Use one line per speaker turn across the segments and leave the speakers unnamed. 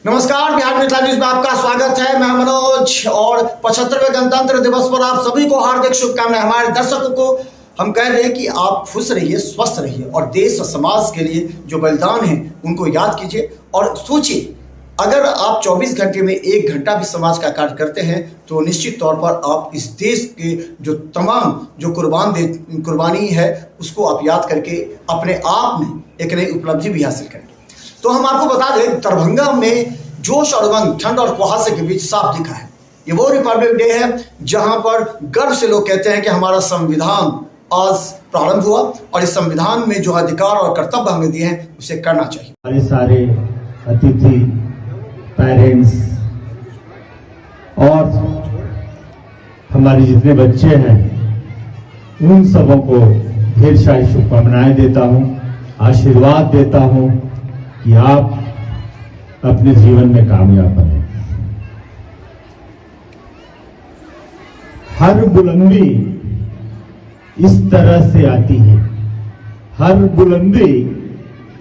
नमस्कार, बिहार मिथिला न्यूज में आपका स्वागत है। मैं मनोज और 75वें गणतंत्र दिवस पर आप सभी को हार्दिक शुभकामनाएं। हमारे दर्शकों को हम कह रहे हैं कि आप खुश रहिए, स्वस्थ रहिए और देश और समाज के लिए जो बलिदान है उनको याद कीजिए और सोचिए, अगर आप 24 घंटे में 1 घंटा भी समाज का कार्य करते हैं तो निश्चित तौर पर आप इस देश के जो तमाम जो कुर्बानी है उसको आप याद करके अपने आप में एक नई उपलब्धि भी हासिल करेंगे। तो हम आपको बता दें, दरभंगा में जोश और उमंग, ठंड और कुहासे के बीच साफ दिखा है। ये वो रिपब्लिक डे है जहां पर गर्व से लोग कहते हैं कि हमारा संविधान आज प्रारंभ हुआ और इस संविधान में जो अधिकार और कर्तव्य हमें दिए हैं उसे करना चाहिए।
हमारे सारे अतिथि, पेरेंट्स और हमारे जितने बच्चे हैं उन सबों को ढेर सारी शुभकामनाएं देता हूं, आशीर्वाद देता हूं कि आप अपने जीवन में कामयाब बने। हर बुलंदी इस तरह से आती है, हर बुलंदी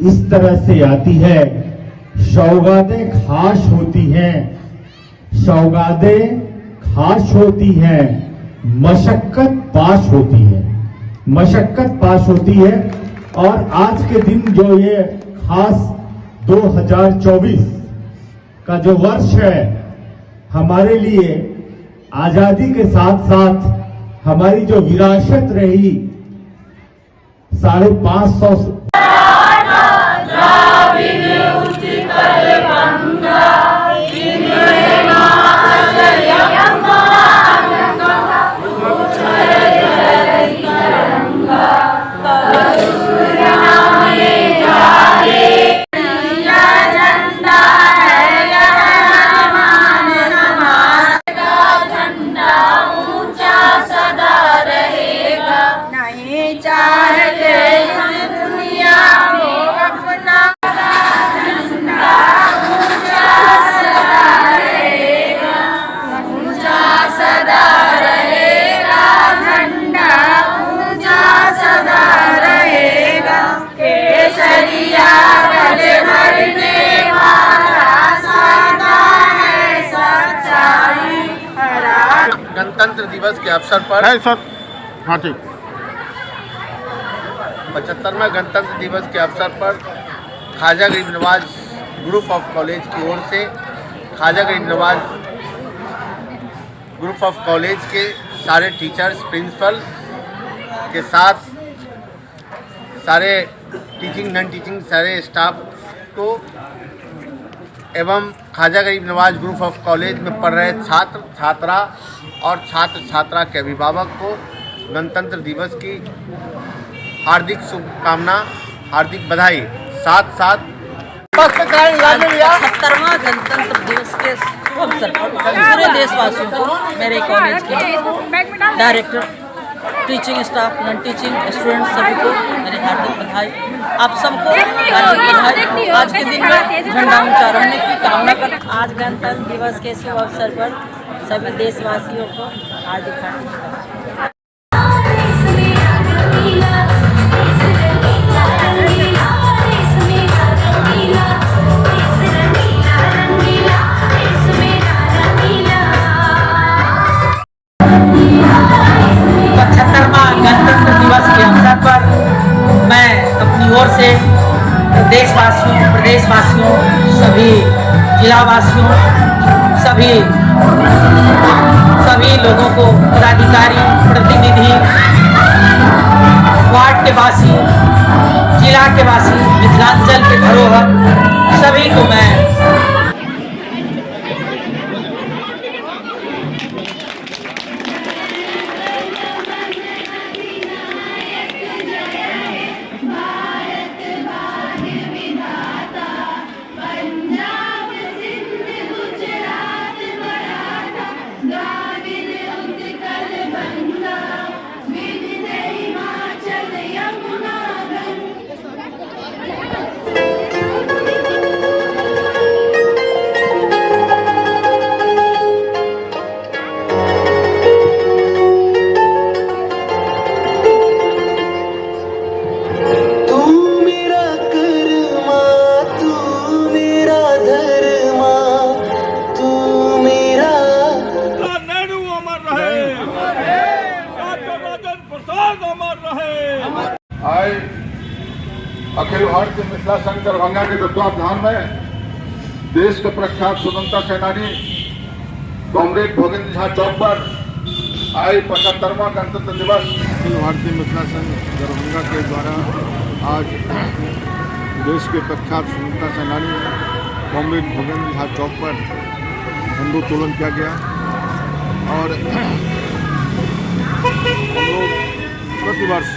इस तरह से आती है, सौगातें खास होती हैं, सौगातें खास होती हैं, मशक्कत पास होती है, मशक्कत पास होती है। और आज के दिन जो ये खास 2024 का जो वर्ष है, हमारे लिए आजादी के साथ साथ हमारी जो विरासत रही 550
गणतंत्र दिवस के अवसर पर
है सर। हाँ ठीक।
75वां गणतंत्र दिवस के अवसर पर ख्वाजा गरीब नवाज ग्रुप ऑफ कॉलेज की ओर से ख्वाजा गरीब नवाज ग्रुप ऑफ कॉलेज के सारे टीचर्स, प्रिंसिपल के साथ सारे टीचिंग, नॉन टीचिंग सारे स्टाफ को एवं ख्वाजा गरीब नवाज ग्रुप ऑफ कॉलेज में पढ़ रहे छात्र छात्रा और छात्र छात्रा के अभिभावक को गणतंत्र दिवस की हार्दिक शुभकामना, हार्दिक बधाई। साथ साथ
75वां गणतंत्र दिवस के शुभ अवसर पर पूरे देशवासियों को, मेरे कॉलेज के director, teaching staff, non teaching students सभी को मेरी हार्दिक बधाई। आप सबको हार्दिक बधाई। आज के दिन में झंडा ऊंचा रहने की कामना करते।
आज गणतंत्र दिवस के शुभ अवसर पर सभी देशवासियों को हार्दिक बधाई।
गणतंत्र दिवस के अवसर पर मैं अपनी ओर से देशवासियों, प्रदेशवासियों, सभी जिलावासियों, सभी लोगों को, पदाधिकारी, प्रतिनिधि, वार्ड के वासी, जिला के वासी, मिथिलांचल के धरोहर, सभी को मैं
अखिल भारतीय मिथिला संघ दरभंगा के तत्वावधान में देश के प्रख्यात स्वतंत्रता सेनानी कॉमरेड भोगेंद्र झा चौक पर आज 75वां गणतंत्र दिवस अखिल भारतीय मिथिला संघ दरभंगा के द्वारा आज देश के प्रख्यात स्वतंत्रता सेनानी कॉमरेड भोगेंद्र झा चौक पर झंडोत्तोलन किया गया। और हम लोग प्रतिवर्ष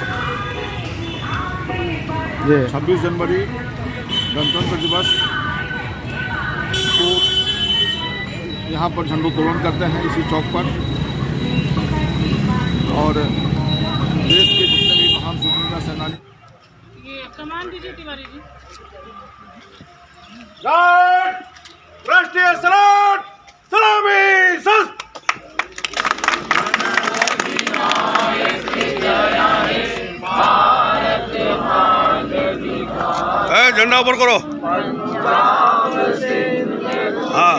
26 जनवरी गणतंत्र दिवस को यहाँ पर झंडोत्तोलन करते हैं इसी चौक पर। और देश के जितने भी महान स्वतंत्रता सेनानी
ये कमान दीजिए तिवारी जी।
राष्ट्रीय सलाट सलामी सस्त झंडा ऊपर करो। हाँ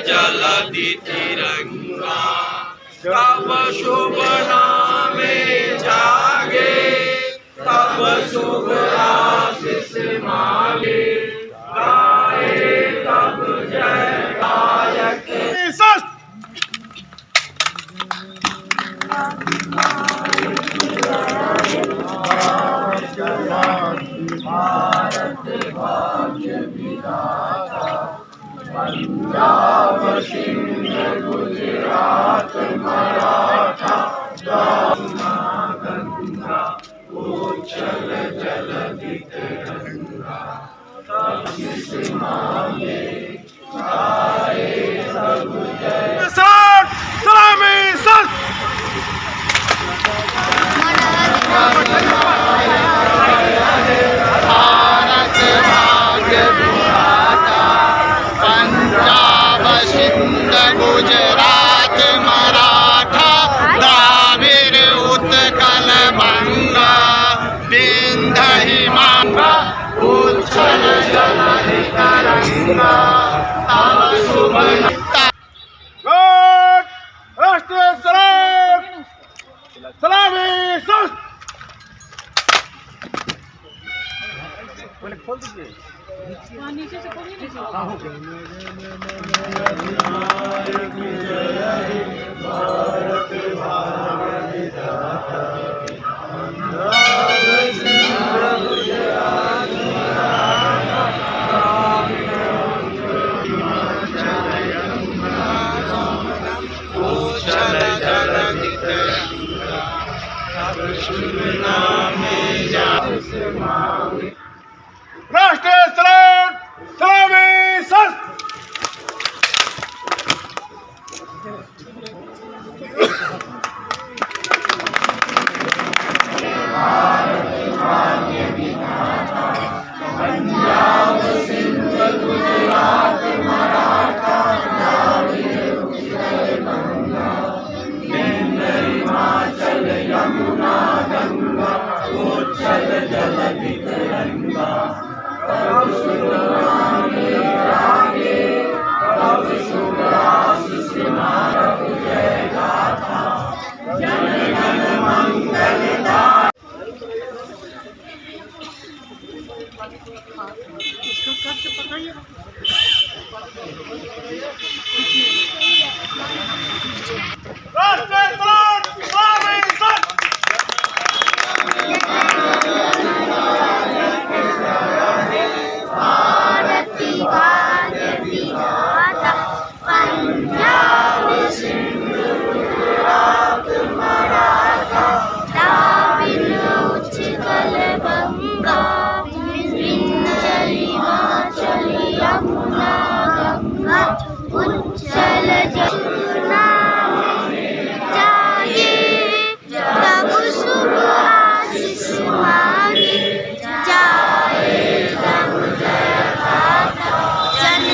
जलधि तिरंगा कब शुभ नामे जागे तब शुभ आशीष मांगे गाए तब जय गायक पंजाब सिंध गुजरात मराठा यमुना गंगा उच्छल जलधि तिरंगा तब किस मांगे गाए सब जय
सलामी सस्त
पंजाब सिंध गुजरात मराठा द्राविड़ उत्कल बंगा विंध्य हिमालय उच्छल जलधि तिरंगा तब शुभ
राष्ट्रीय सलाट सलामी सस्त
वहाँ नीचे से खोलिए नीचे।
राष्ट्रीय सलाट सलामी सस्त
पंजाब सिंध गुजरात मराठा द्राविड़ उत्कल बंगा विंध्य हिमाचल यमुना गंगा उच्छल जलधि तिरंगा तब शुभ नामे जागे तब शुभ आशीष मांगे जय गाथा जन गण मंगलदायक।
राष्ट्रीय सलाट सलामी सस्त
भारती भाग्य विधाता पंजाब सिंध गुजरात मराठा द्राविड़ उत्कल बंगा विंध्य हिमाचल यमुना गंगा उच्छल जमुना जागे तब शुभ आशीष मांगे जाए तब जय गाथा जन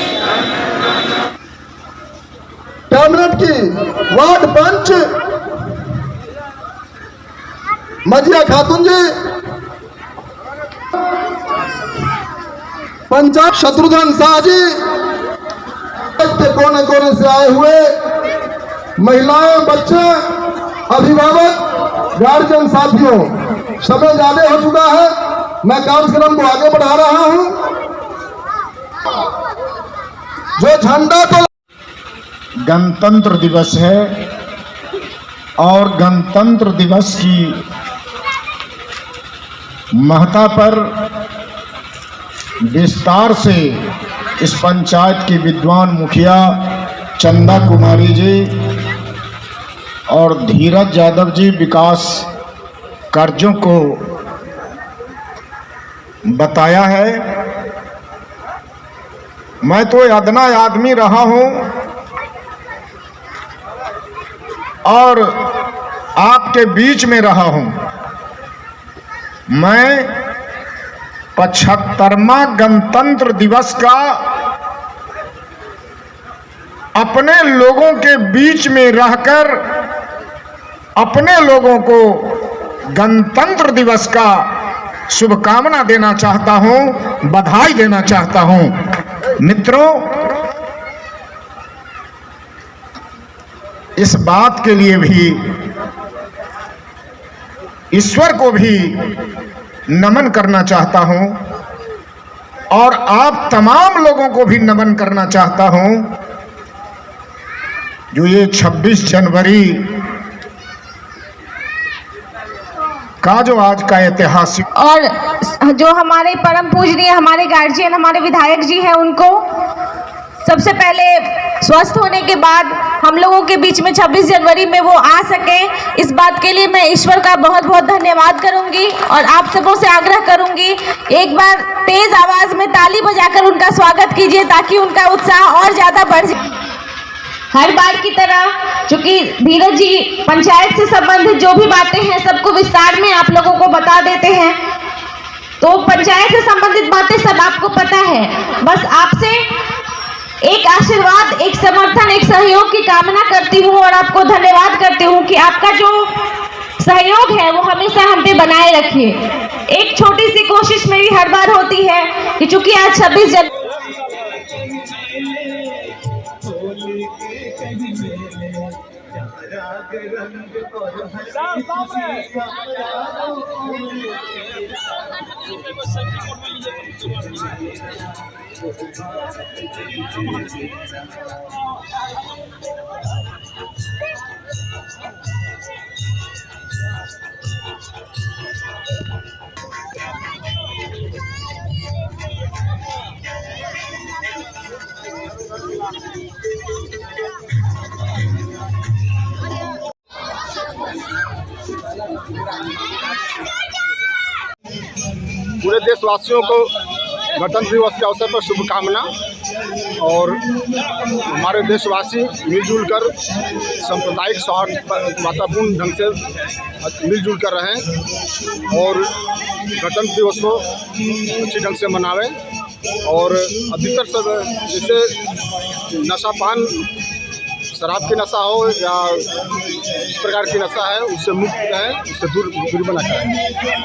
कैबिनेट की वार्ड पंच मजिया खातून जी, पंचायत शत्रुघ्न शाह जी, कोने कोने से आए हुए महिलाएं, बच्चे, अभिभावक, गार्जियन साथियों, समय ज्यादा हो चुका है, मैं कार्यक्रम को आगे बढ़ा रहा हूं। जो झंडा को
गणतंत्र दिवस है और गणतंत्र दिवस की महत्ता पर विस्तार से इस पंचायत की विद्वान मुखिया चंदा कुमारी जी और धीरज यादव जी विकास कार्यों को बताया है। मैं तो अदना आदमी रहा हूं और आपके बीच में रहा हूं। मैं 75वां गणतंत्र दिवस का अपने लोगों के बीच में रहकर अपने लोगों को गणतंत्र दिवस का शुभकामना देना चाहता हूं, बधाई देना चाहता हूं। मित्रों, इस बात के लिए भी ईश्वर को भी नमन करना चाहता हूं और आप तमाम लोगों को भी नमन करना चाहता हूं जो ये 26 जनवरी का जो आज का ऐतिहासिक
और जो हमारे परम पूजनीय हमारे गार्जियन, हमारे विधायक जी हैं, उनको सबसे पहले स्वस्थ होने के बाद हम लोगों के बीच में 26 जनवरी में वो आ सके, इस बात के लिए मैं ईश्वर का बहुत बहुत धन्यवाद करूंगी और आप सबों से आग्रह करूंगी एक बार तेज आवाज में ताली बजाकर उनका स्वागत कीजिए ताकि उनका उत्साह और ज्यादा बढ़ जाए। हर बार की तरह चूंकि धीरज जी पंचायत से संबंधित जो भी बातें हैं सबको विस्तार में आप लोगों को बता देते हैं, तो पंचायत से संबंधित बातें सब आपको पता है। बस आपसे एक आशीर्वाद, एक समर्थन, एक सहयोग की कामना करती हूँ और आपको धन्यवाद करती हूँ कि आपका जो सहयोग है वो हमेशा हम पे बनाए रखिए। एक छोटी सी कोशिश मेरी हर बार होती है कि चूंकि आज 26 जनवरी
पूरे देशवासियों को गणतंत्र दिवस के अवसर पर शुभकामना। और हमारे देशवासी मिलजुल कर सांप्रदायिक सौहार्दपूर्ण ढंग से मिलजुल कर रहें और गणतंत्र दिवस को अच्छी ढंग से मनावें और अधिकतर सब जैसे नशापान, शराब की नशा हो या इस प्रकार की नशा है उससे मुक्त रहें, उससे दूरी बना करें।